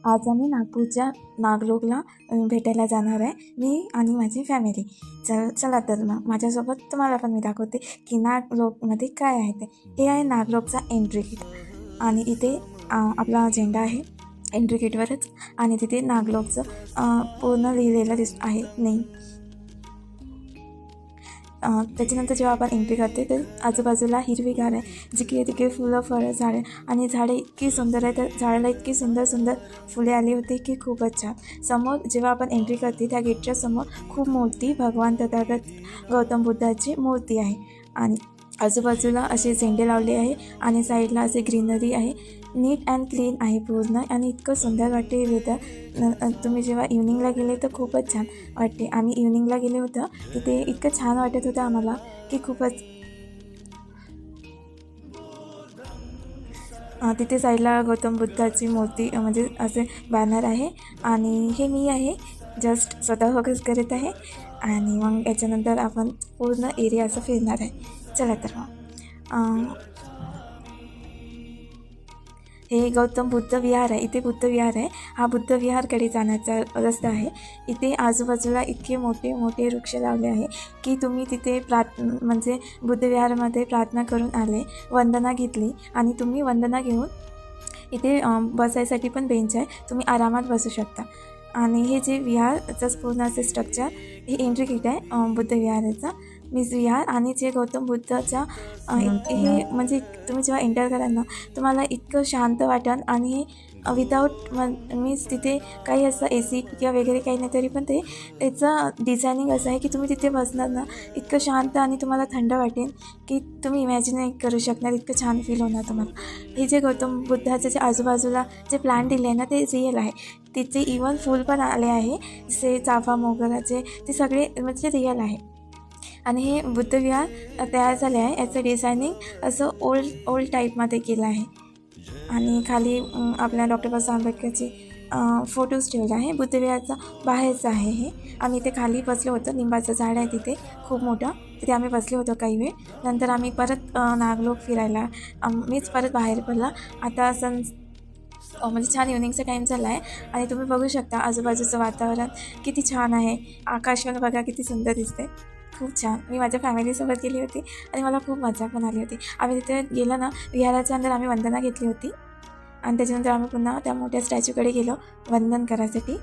आज आम्ही नागपूरच्या नागलोकला भेटायला जाणार आहे, मी आणि माझी फॅमिली. चला तर मग माझ्यासोबत तुम्हाला पण मी दाखवते की नागलोकमध्ये काय आहे ते. हे आहे नागलोकचा एंट्री गेट आणि इथे आपला झेंडा आहे एंट्री गेटवरच आणि तिथे नागलोकचं पूर्ण लिहिलेलं आहे नेम. त्याच्यानंतर जेव्हा आपण एंट्री करते तर आजूबाजूला हिरवीगार आहे, जिकडे तिकडे फुलं फळं झाडे आणि झाडे इतकी सुंदर आहे. त्या झाडाला इतकी सुंदर सुंदर फुले आली होती की खूपच छान. समोर जेव्हा आपण एंट्री करते त्या गेटच्या समोर खूप मोठी भगवान तथागत गौतम बुद्धाची मूर्ती आहे आणि आजूबाजूला असे झेंडे लावले आहे आणि साईडला असे ग्रीनरी आहे. नीट अँड क्लीन आहे पूर्ण आणि इतकं सुंदर वाटते वेदर. तुम्ही जेव्हा इव्हनिंगला गेले तर खूपच छान वाटते. आम्ही इव्हनिंगला गेले होतं तिथे इतकं छान वाटत होतं आम्हाला की खूपच. तिथे साईडला गौतम बुद्धाची मूर्ती म्हणजे असे बॅनर आहे आणि हे मी आहे जस्ट स्वतः फोकस करत आहे आणि मग याच्यानंतर आपण पूर्ण एरिया असं फिरणार आहे. चला तर मग हे गौतम बुद्ध विहार आहे. इथे बुद्ध विहार आहे. हा बुद्ध विहारकडे जाण्याचा रस्ता आहे. इथे आजूबाजूला इतके मोठे मोठे वृक्ष लावले आहे की तुम्ही तिथे म्हणजे बुद्ध विहारामध्ये प्रार्थना करून आले, वंदना घेतली आणि तुम्ही वंदना घेऊन इथे बसायसाठी पण बेंच आहे, तुम्ही आरामात बसू शकता. आणि हे जे विहारचं पूर्ण असे स्ट्रक्चर हे एंट्री गेट आहे बुद्ध विहाराचा मीन्स विहार. आणि जे गौतम बुद्धाच्या हे म्हणजे तुम्ही जेव्हा एंटर कराल ना तुम्हाला इतकं शांत वाटेल आणि विदाऊट मीन्स तिथे काही असं ए सी किंवा वगैरे काही नाही तरी पण त्याचं डिझायनिंग असं आहे की तुम्ही तिथे बसणार ना इतकं शांत आणि तुम्हाला थंड वाटेल की तुम्ही इमॅजिन नाही करू शकणार, इतकं छान फील होणार तुम्हाला. हे जे गौतम बुद्धाचे जे आजूबाजूला जे प्लांट दिले आहे ना ते रिअल आहे. तिथे इवन फूल पण आले आहे जसे चाफा मोगराचे, ते सगळे म्हणजे रिअल आहे. आणि हे बुद्ध विहार तयार झाले आहे, याचं डिझायनिंग असं ओल्ड टाईपमध्ये केलं आहे. आणि खाली आपल्या डॉक्टर बाबासाहेब आंबेडकरची फोटोज ठेवला आहे. बुद्ध विहारचा बाहेरचं आहे हे. आम्ही इथे खाली बसलो होतो, लिंबाचं झाड आहे तिथे खूप मोठं, तिथे आम्ही बसलो होतो काही वेळ. नंतर आम्ही परत नागलोक फिरायला मीच परत बाहेर पडला. आता म्हणजे छान इव्हनिंगचा टाईम झाला आहे आणि तुम्ही बघू शकता आजूबाजूचं वातावरण किती छान आहे. आकाशवर बघा किती सुंदर दिसते, खूप छान. मी माझ्या फॅमिलीसोबत गेली होती आणि मला खूप मजा पण आली होती. आम्ही तिथे गेलो ना विहाराच्या अंदर आम्ही वंदना घेतली होती आणि त्याच्यानंतर आम्ही पुन्हा त्या मोठ्या स्टॅच्यूकडे गेलो वंदन करायसाठी.